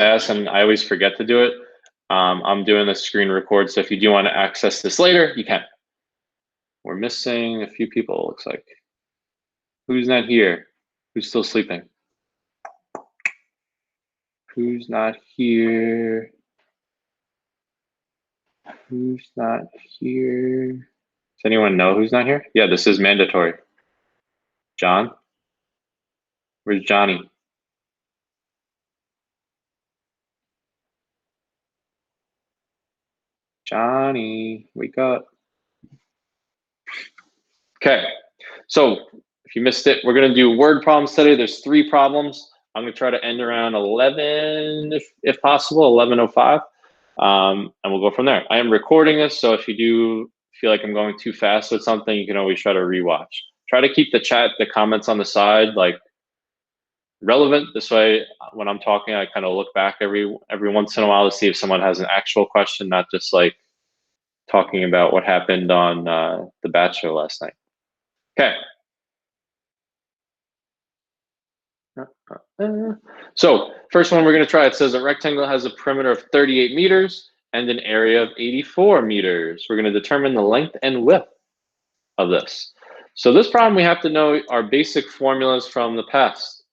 and I always forget to do it. I'm doing the screen record, so if you do want to access this later, you can. We're missing a few people, it looks like. Who's not here? Who's still sleeping? Who's not here? Who's not here? Does anyone know who's not here? Yeah, this is mandatory. John? Where's Johnny? Johnny, wake up. Okay, so if you missed it, we're gonna do word problems today. There's 3 problems. I'm gonna try to end around 11, if possible, 11:05, and we'll go from there. I am recording this, so if you do feel like I'm going too fast with something, you can always try to rewatch. Try to keep the chat, the comments on the side, like relevant. This way, when I'm talking, I kind of look back every once in a while to see if someone has an actual question, not just like talking about what happened on The Bachelor last night. Okay. So first one we're going to try, it says a rectangle has a perimeter of 38 meters and an area of 84 meters. We're going to determine the length and width of this. So this problem, we have to know our basic formulas from the past.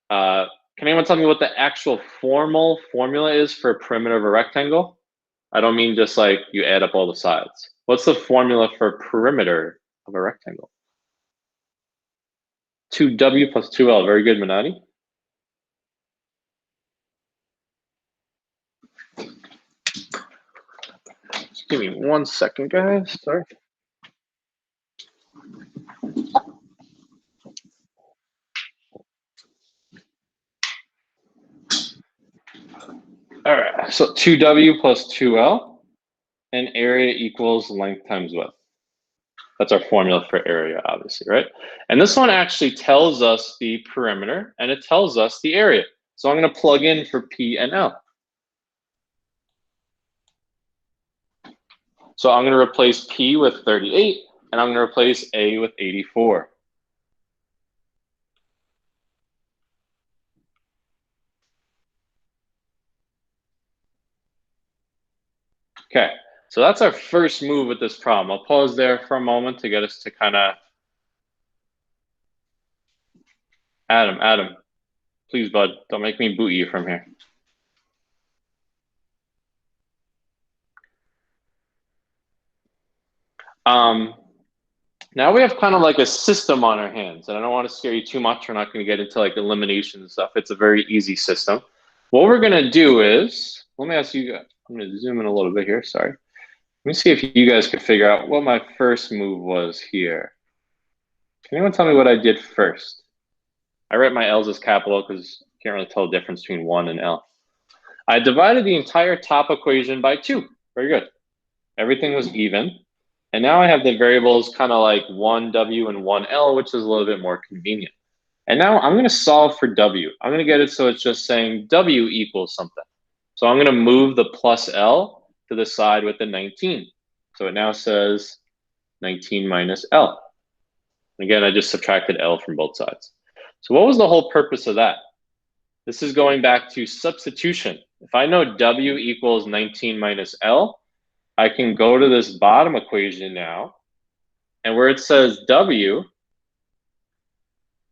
Can anyone tell me what the actual formal formula is for a perimeter of a rectangle? I don't mean just like you add up all the sides. What's the formula for a perimeter of a rectangle? 2W plus 2L. Very good, Manati. Just give me 1 second, guys. Sorry. All right, so 2W plus 2L, and area equals length times width. That's our formula for area, obviously, right? And this one actually tells us the perimeter, and it tells us the area. So I'm going to plug in for P and L. So I'm going to replace P with 38, and I'm going to replace A with 84. Okay, so that's our first move with this problem. I'll pause there for a moment to get us to kind of... Adam, please, bud, don't make me boot you from here. Now we have kind of like a system on our hands, and I don't want to scare you too much. We're not going to get into like elimination and stuff. It's a very easy system. What we're going to do is, let me ask you guys, I'm going to zoom in a little bit here. Sorry. Let me see if you guys could figure out what my first move was here. Can anyone tell me what I did first? I write my L's as capital because I can't really tell the difference between 1 and L. I divided the entire top equation by 2. Very good. Everything was even. And now I have the variables kind of like 1W and 1L, which is a little bit more convenient. And now I'm going to solve for W. I'm going to get it so it's just saying W equals something. So I'm going to move the plus L to the side with the 19. So it now says 19 minus L. Again, I just subtracted L from both sides. So what was the whole purpose of that? This is going back to substitution. If I know W equals 19 minus L, I can go to this bottom equation now, and where it says W, I'm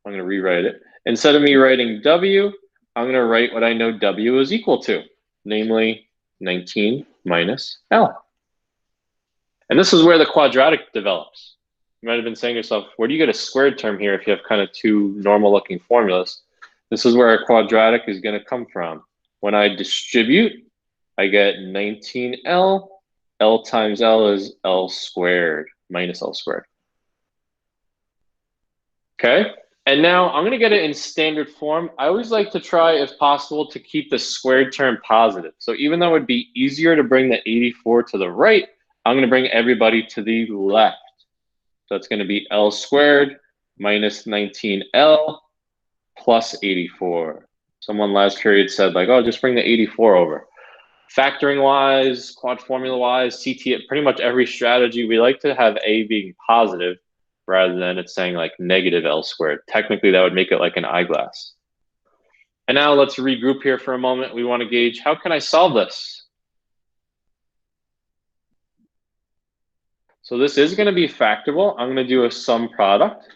going to rewrite it. Instead of me writing W, I'm going to write what I know W is equal to, namely 19 minus L. And this is where the quadratic develops. You might have been saying to yourself, where do you get a squared term here if you have kind of 2 normal-looking formulas? This is where a quadratic is going to come from. When I distribute, I get 19L. L times L is L squared minus L squared. Okay, and now I'm going to get it in standard form. I always like to try, if possible, to keep the squared term positive. So even though it would be easier to bring the 84 to the right, I'm going to bring everybody to the left. So it's going to be L squared minus 19L plus 84. Someone last period said like, oh, just bring the 84 over. Factoring wise, quad formula wise, CT, pretty much every strategy, we like to have A being positive rather than it saying like negative L squared. Technically, that would make it like an eyeglass. And now let's regroup here for a moment. We want to gauge, how can I solve this? So this is going to be factorable. I'm going to do a sum product.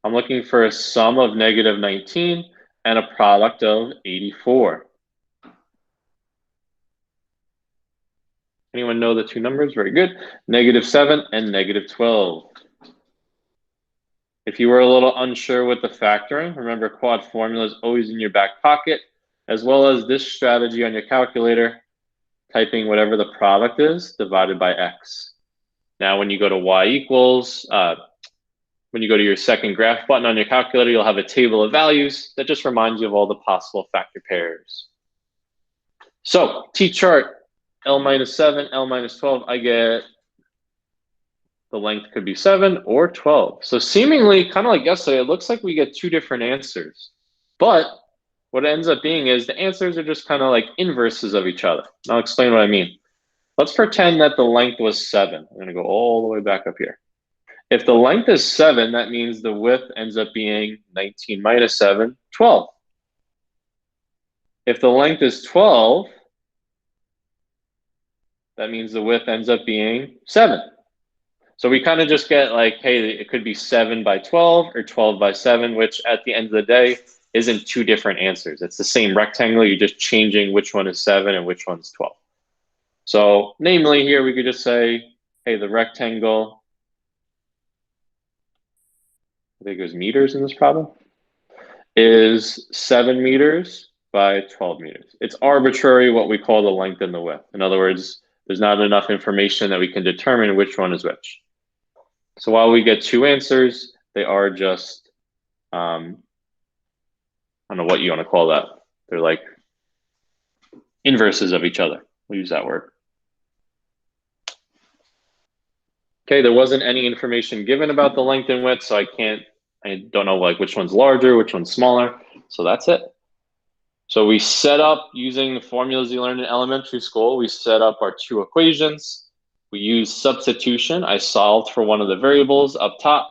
I'm looking for a sum of negative 19 and a product of 84. Anyone know the two numbers? Very good. Negative 7 and negative 12. If you were a little unsure with the factoring, remember quad formula is always in your back pocket, as well as this strategy on your calculator, typing whatever the product is divided by x. Now, when you go to y equals, when you go to your second graph button on your calculator, you'll have a table of values that just reminds you of all the possible factor pairs. So t-chart, L minus 7, L minus 12, I get the length could be 7 or 12. So seemingly, kind of like yesterday, it looks like we get two different answers. But what it ends up being is the answers are just kind of like inverses of each other. I'll explain what I mean. Let's pretend that the length was 7. I'm going to go all the way back up here. If the length is 7, that means the width ends up being 19 minus 7, 12. If the length is 12, that means the width ends up being 7. So we kind of just get like, hey, it could be 7 by 12 or 12 by 7, which at the end of the day isn't two different answers. It's the same rectangle. You're just changing which one is 7 and which one's 12. So namely here, we could just say, hey, the rectangle, I think it was meters in this problem, is 7 meters by 12 meters. It's arbitrary what we call the length and the width. In other words, there's not enough information that we can determine which one is which. So while we get two answers, they are just, I don't know what you want to call that. They're like inverses of each other. We'll use that word. Okay, there wasn't any information given about the length and width, so I don't know like which one's larger, which one's smaller. So that's it. So we set up using the formulas you learned in elementary school. We set up our two equations. We use substitution. I solved for one of the variables up top.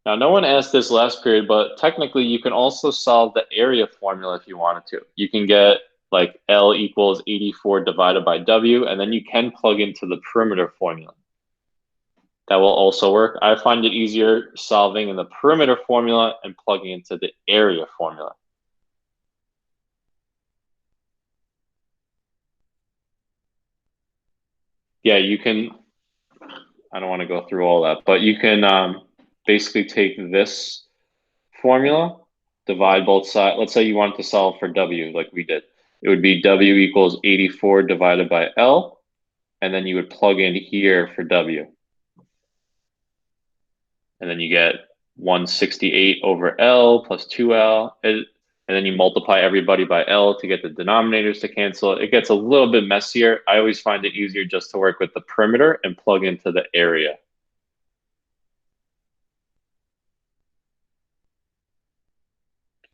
Now, no one asked this last period, but technically you can also solve the area formula if you wanted to. You can get like L equals 84 divided by W, and then you can plug into the perimeter formula. That will also work. I find it easier solving in the perimeter formula and plugging into the area formula. Yeah, you can, I don't want to go through all that, but you can basically take this formula, divide both sides. Let's say you want to solve for W like we did. It would be W equals 84 divided by L, and then you would plug in here for W. And then you get 168 over L plus 2L, and then you multiply everybody by L to get the denominators to cancel. It gets a little bit messier. I always find it easier just to work with the perimeter and plug into the area.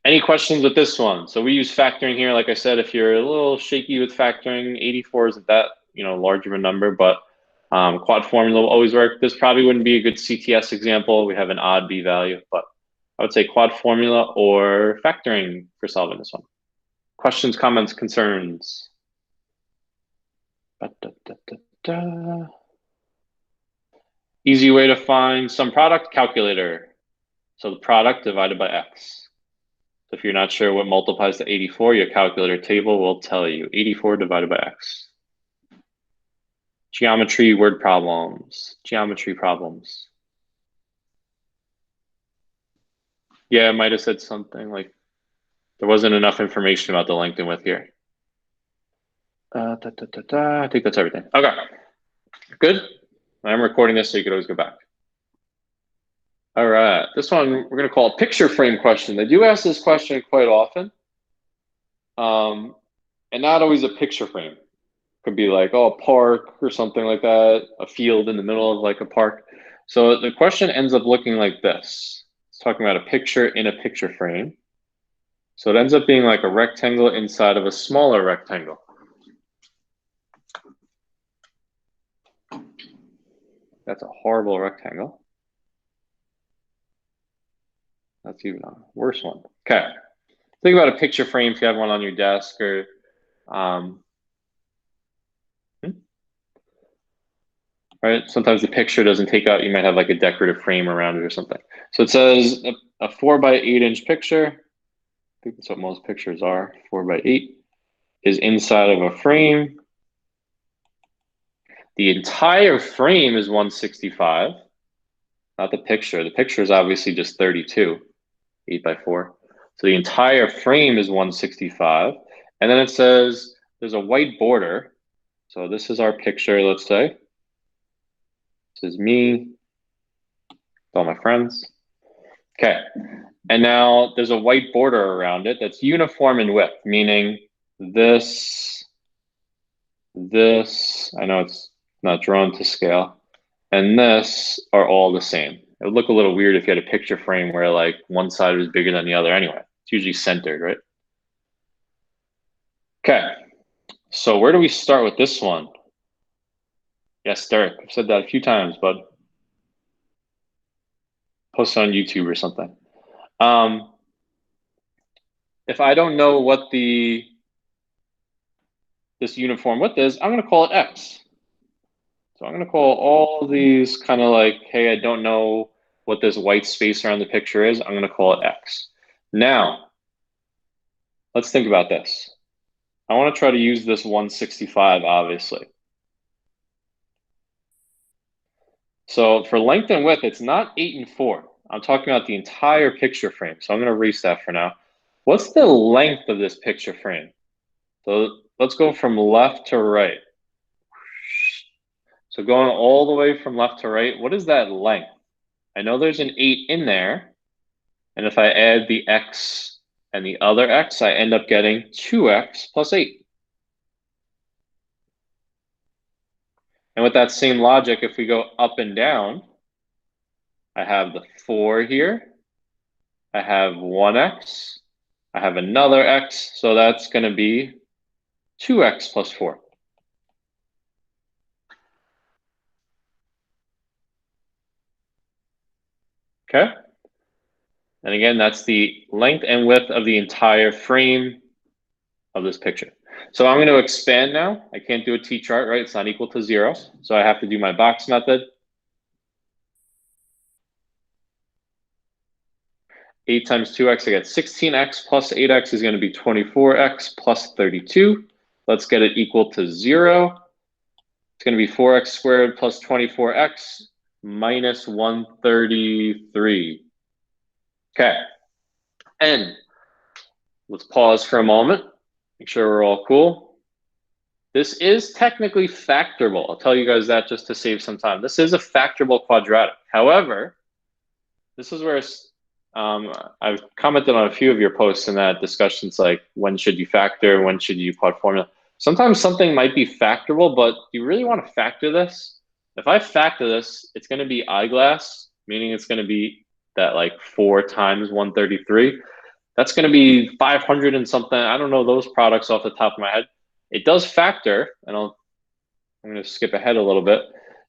Any questions with this one? So we use factoring here. Like I said, if you're a little shaky with factoring, 84 isn't that large of a number, but quad formula will always work. This probably wouldn't be a good CTS example. We have an odd B value, but I would say quad formula or factoring for solving this one. Questions, comments, concerns? Easy way to find some product, calculator. So the product divided by X. So if you're not sure what multiplies to 84, your calculator table will tell you 84 divided by X. Geometry, word problems, geometry problems. Yeah, I might have said something like there wasn't enough information about the length and width here. I think that's everything. Okay, good. I'm recording this so you could always go back. All right, this one we're going to call a picture frame question. They do ask this question quite often, and not always a picture frame. Could be like, oh, a park or something like that, a field in the middle of like a park. So the question ends up looking like this. It's talking about a picture in a picture frame. So it ends up being like a rectangle inside of a smaller rectangle. That's a horrible rectangle. That's even a worse one. Okay. Think about a picture frame if you have one on your desk or right? Sometimes the picture doesn't take out, you might have like a decorative frame around it or something. So it says a 4x8 inch picture. I think that's what most pictures are. 4x8 is inside of a frame. The entire frame is 165, not the picture. The picture is obviously just 32, 8x4. So the entire frame is 165. And then it says there's a white border. So this is our picture, let's say. This is me, all my friends. Okay. And now there's a white border around it that's uniform in width, meaning this, I know it's not drawn to scale, and this are all the same. It would look a little weird if you had a picture frame where like one side was bigger than the other anyway. It's usually centered, right? Okay. So where do we start with this one? Yes, Derek. I've said that a few times, bud. Post it on YouTube or something. If I don't know what this uniform width is, I'm going to call it X. So I'm going to call all these kind of like, hey, I don't know what this white space around the picture is. I'm going to call it X. Now, let's think about this. I want to try to use this 165, obviously. So for length and width, it's not 8 and 4. I'm talking about the entire picture frame. So I'm going to erase that for now. What's the length of this picture frame? So let's go from left to right. So going all the way from left to right, what is that length? I know there's an 8 in there. And if I add the X and the other X, I end up getting 2X plus 8. And with that same logic, if we go up and down, I have the 4 here. I have 1X. I have another X. So that's going to be 2X plus 4. Okay. And again, that's the length and width of the entire frame of this picture. So I'm going to expand now. I can't do a t-chart, right? It's not equal to 0. So I have to do my box method. 8 times 2x, I get 16x plus 8x is going to be 24x plus 32. Let's get it equal to 0. It's going to be 4x squared plus 24x minus 133. Okay. And let's pause for a moment. Make sure we're all cool. This is technically factorable. I'll tell you guys that just to save some time. This is a factorable quadratic. However, this is where I've commented on a few of your posts in that discussions like when should you factor, when should you quad formula. Sometimes something might be factorable, but do you really want to factor this? If I factor this, it's going to be eyeglass, meaning it's going to be that like 4 times 133. That's going to be 500 and something. I don't know those products off the top of my head. It does factor, and I'm going to skip ahead a little bit.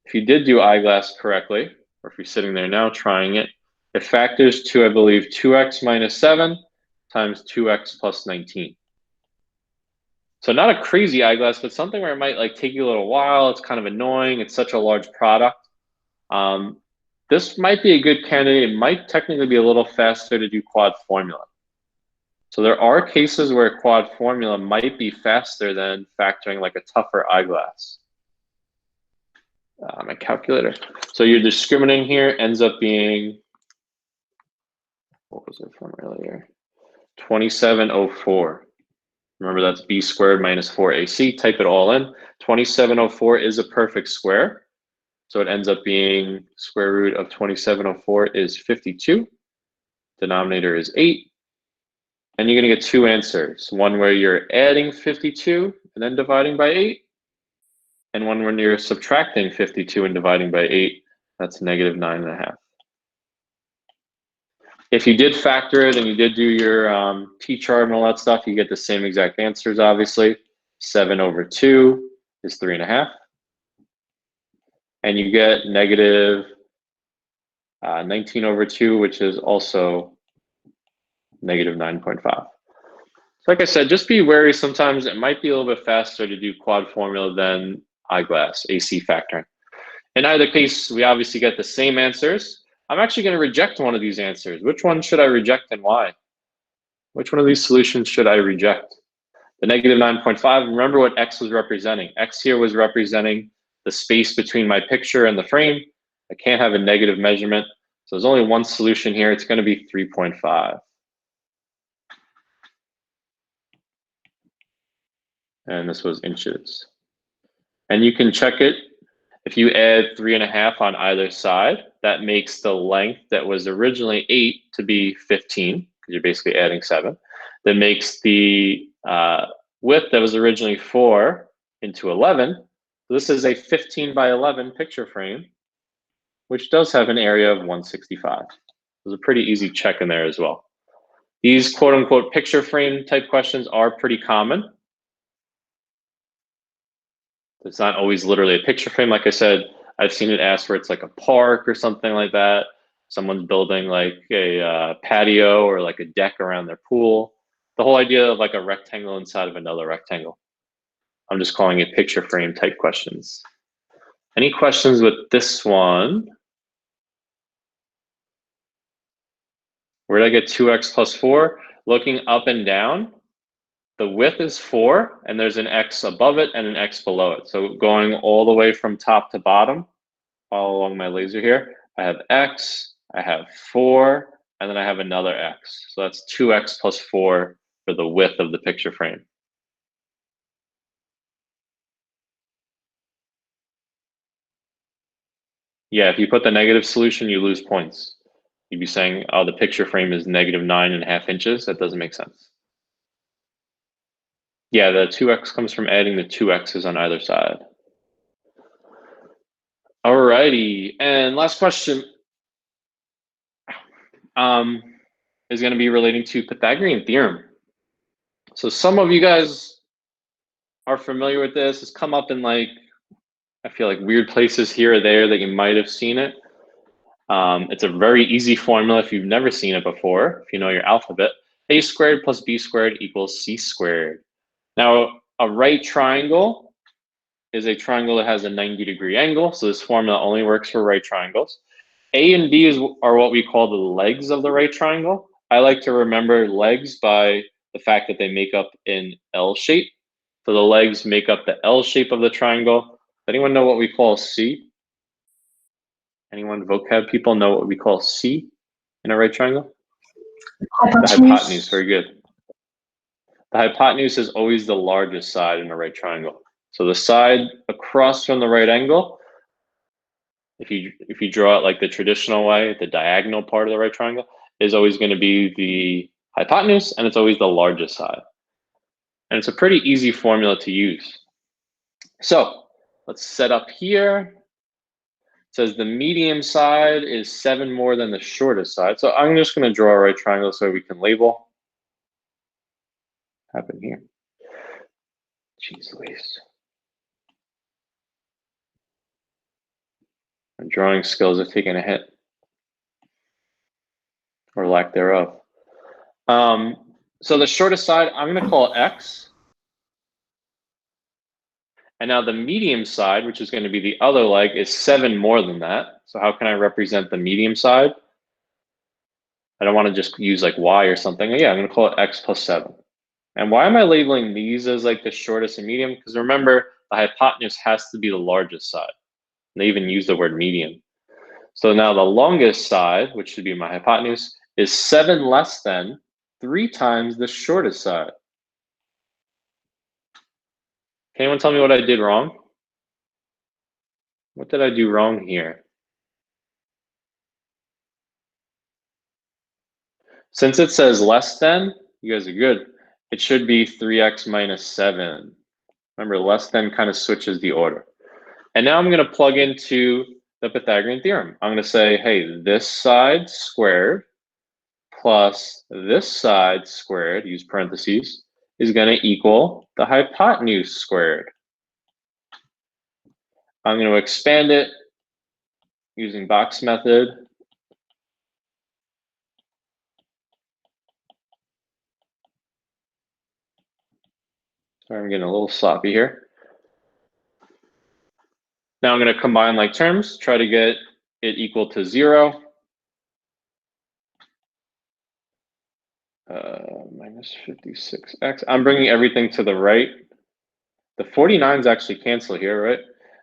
If you did do eyeglass correctly, or if you're sitting there now trying it, it factors to, I believe, 2x minus 7 times 2x plus 19. So not a crazy eyeglass, but something where it might like take you a little while. It's kind of annoying. It's such a large product. This might be a good candidate. It might technically be a little faster to do quad formula. So there are cases where quad formula might be faster than factoring like a tougher eyeglass. My calculator. So your discriminating here ends up being, what was it from earlier? 2704. Remember that's b squared minus 4ac. Type it all in. 2704 is a perfect square. So it ends up being square root of 2704 is 52. Denominator is 8. And you're going to get 2 answers. One where you're adding 52 and then dividing by 8. And one when you're subtracting 52 and dividing by 8. That's negative 9.5. If you did factor it and you did do your t-chart and all that stuff, you get the same exact answers, obviously. 7 over 2 is 3.5. And you get negative 19 over 2, which is also negative 9.5. So like I said, just be wary. Sometimes it might be a little bit faster to do quad formula than eyeglass, AC factoring. In either case, we obviously get the same answers. I'm actually going to reject one of these answers. Which one should I reject and why? Which one of these solutions should I reject? The negative 9.5, remember what X was representing. X here was representing the space between my picture and the frame. I can't have a negative measurement. So there's only one solution here. It's going to be 3.5. And this was inches. And you can check it. If you add 3.5 on either side, that makes the length that was originally 8 to be 15, because you're basically adding 7. That makes the width that was originally 4 into 11. So this is a 15 by 11 picture frame, which does have an area of 165. There's a pretty easy check in there as well. These quote unquote picture frame type questions are pretty common. It's not always literally a picture frame. Like I said, I've seen it asked where it's like a park or something like that. Someone's building like a patio or like a deck around their pool. The whole idea of like a rectangle inside of another rectangle. I'm just calling it picture frame type questions. Any questions with this one? Where did I get 2x plus 4? Looking up and down, the width is 4, and there's an x above it and an x below it. So going all the way from top to bottom, follow along my laser here, I have x, I have 4, and then I have another x. So that's 2x plus 4 for the width of the picture frame. Yeah, if you put the negative solution, you lose points. You'd be saying, oh, the picture frame is negative 9.5 inches. That doesn't make sense. Yeah, the 2x comes from adding the 2 x's on either side. Alrighty, and last question is going to be relating to Pythagorean theorem. So some of you guys are familiar with this. It's come up in like, I feel like weird places here or there that you might have seen it. It's a very easy formula if you've never seen it before, if you know your alphabet. A squared plus b squared equals c squared. Now, a right triangle is a triangle that has a 90-degree angle. So this formula only works for right triangles. A and B are what we call the legs of the right triangle. I like to remember legs by the fact that they make up an L shape. So the legs make up the L shape of the triangle. Does anyone know what we call C? Anyone vocab people know what we call C in a right triangle? Hypotenuse. The hypotenuse, very good. The hypotenuse is always the largest side in a right triangle. So the side across from the right angle, if you draw it like the traditional way, the diagonal part of the right triangle is always going to be the hypotenuse, and it's always the largest side. And it's a pretty easy formula to use. So let's set up here. It says the medium side is 7 more than the shortest side. So I'm just going to draw a right triangle so we can label. What happened here? Jeez Louise. My drawing skills have taken a hit, or lack thereof. So the shortest side, I'm going to call it X. And now the medium side, which is going to be the other leg, is 7 more than that. So how can I represent the medium side? I don't want to just use like Y or something. Yeah, I'm going to call it X plus 7. And why am I labeling these as like the shortest and medium? Because remember, the hypotenuse has to be the largest side. And they even use the word median. So now the longest side, which should be my hypotenuse, is 7 less than 3 times the shortest side. Can anyone tell me what I did wrong? What did I do wrong here? Since it says less than, you guys are good. It should be 3x minus 7. Remember, less than kind of switches the order. And now I'm going to plug into the Pythagorean theorem. I'm going to say, hey, this side squared plus this side squared, use parentheses, is going to equal the hypotenuse squared. I'm going to expand it using box method. Sorry, I'm getting a little sloppy here. Now I'm going to combine like terms, try to get it equal to 0. Minus 56x. I'm bringing everything to the right. The 49s actually cancel here, right?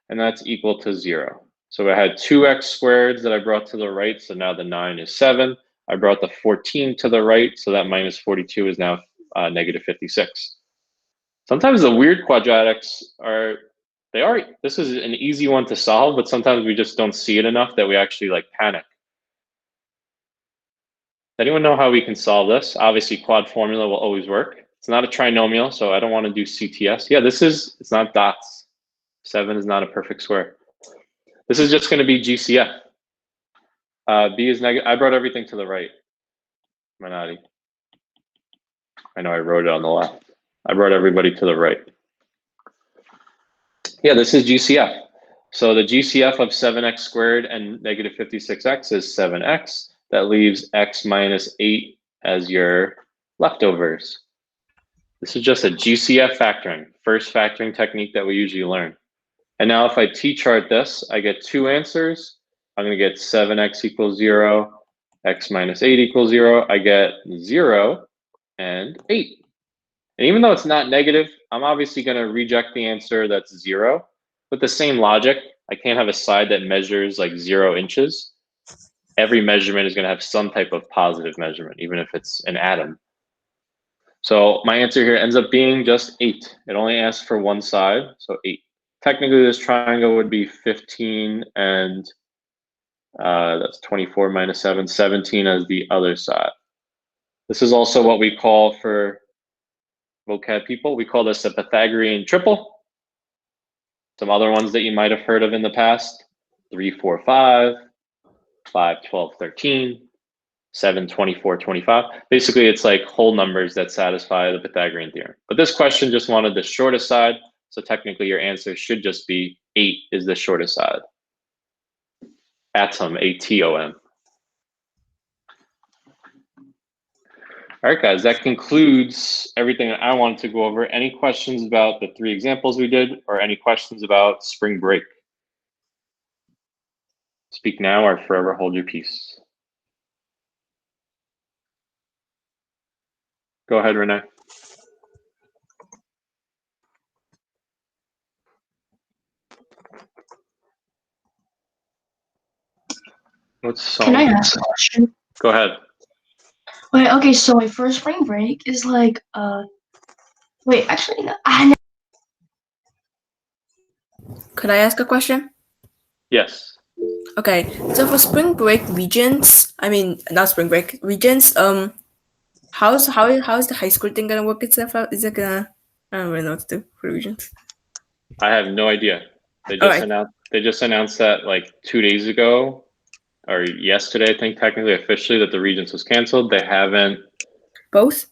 And that's equal to 0. So I had 2x squareds that I brought to the right, so now the 9 is 7. I brought the 14 to the right, so that minus 42 is now negative 56. Sometimes the weird quadratics this is an easy one to solve, but sometimes we just don't see it enough that we actually like panic. Anyone know how we can solve this? Obviously, quad formula will always work. It's not a trinomial, so I don't want to do CTS. Yeah, it's not dots. 7 is not a perfect square. This is just going to be GCF. B is negative. I brought everything to the right. Manati. I know I wrote it on the left. I brought everybody to the right. Yeah, this is GCF. So the GCF of 7x squared and negative 56x is 7x. That leaves x minus 8 as your leftovers. This is just a GCF factoring, first factoring technique that we usually learn. And now if I t-chart this, I get two answers. I'm going to get 7x equals 0, x minus 8 equals 0. I get 0 and 8. And even though it's not negative, I'm obviously going to reject the answer that's 0. With the same logic, I can't have a side that measures like 0 inches. Every measurement is going to have some type of positive measurement, even if it's an atom. So my answer here ends up being just 8. It only asks for one side, so 8. Technically, this triangle would be 15 and that's 24 minus 7, 17 as the other side. This is also what we call, for vocab people, we call this a Pythagorean triple. Some other ones that you might have heard of in the past: 3, 4, 5, 5, 12, 13, 7, 24, 25. Basically, it's like whole numbers that satisfy the Pythagorean theorem. But this question just wanted the shortest side, so technically your answer should just be 8 is the shortest side. Atom, A-T-O-M. All right, guys, that concludes everything that I wanted to go over. Any questions about the 3 examples we did, or any questions about spring break? Speak now or forever hold your peace. Go ahead, Renee. Can I ask a question? Go ahead. Wait, okay, so my first spring break is like, wait, actually, no, Could I ask a question? Yes. Okay, so for spring break regions, I mean, not spring break regions, how's the high school thing gonna work itself out? Is it gonna, I don't really know what to do for regions. I have no idea. They just announced that like 2 days ago, or yesterday, I think, technically officially, that the Regents was canceled. They haven't Both?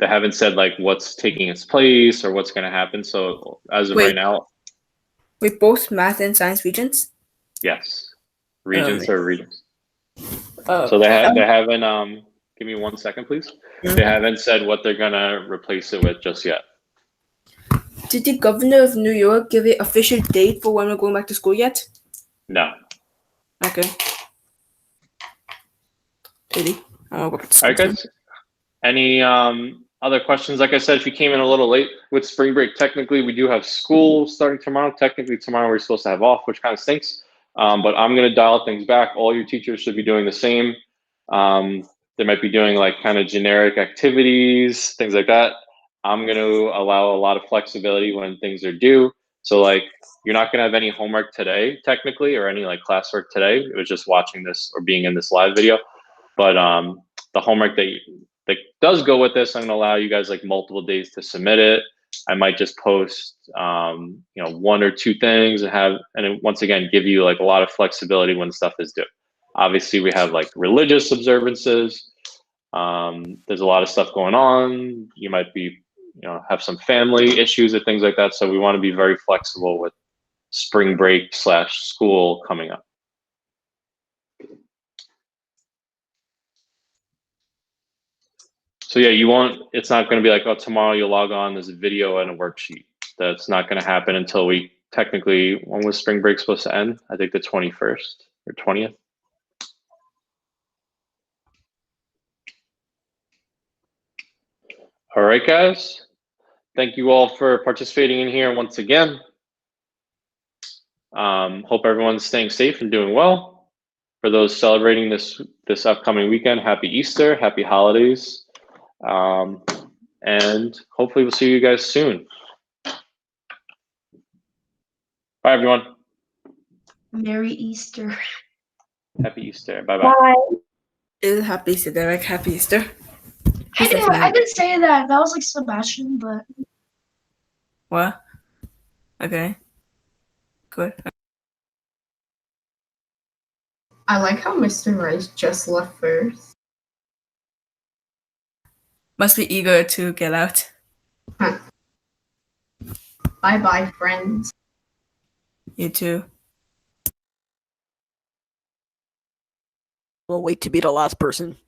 they haven't said like what's taking its place or what's going to happen. So as of right now, with both math and science regions? Yes, Regents are Regents. Oh. So they haven't. Give me 1 second, please. Mm-hmm. They haven't said what they're gonna replace it with just yet. Did the governor of New York give an official date for when we're going back to school yet? No. Okay. Really? All right, guys. Any other questions? Like I said, if you came in a little late with spring break, technically we do have school starting tomorrow. Technically tomorrow we're supposed to have off, which kind of stinks. But I'm going to dial things back. All your teachers should be doing the same. They might be doing like kind of generic activities, things like that. I'm going to allow a lot of flexibility when things are due. So like you're not going to have any homework today, technically, or any like classwork today. It was just watching this or being in this live video. But the homework that does go with this, I'm going to allow you guys like multiple days to submit it. I might just post, 1 or 2 things and once again, give you like a lot of flexibility when stuff is due. Obviously, we have like religious observances. There's a lot of stuff going on. You might be, have some family issues or things like that. So we want to be very flexible with spring break / school coming up. So yeah, you won't. It's not going to be like, oh, tomorrow you'll log on. There's a video and a worksheet. That's not going to happen until we technically. When was spring break supposed to end? I think the 21st or 20th. All right, guys. Thank you all for participating in here once again. Hope everyone's staying safe and doing well. For those celebrating this upcoming weekend, happy Easter, happy holidays, and hopefully we'll see you guys soon. Bye, everyone. Merry Easter. Happy Easter. Bye-bye. Bye. Happy Easter, Derek. Happy Easter. Anyway, I didn't say that. That was like Sebastian, but What? Okay. Good. I like how Mr. Rice just left first. Must be eager to get out. Bye-bye, friends. You too. We'll wait to be the last person.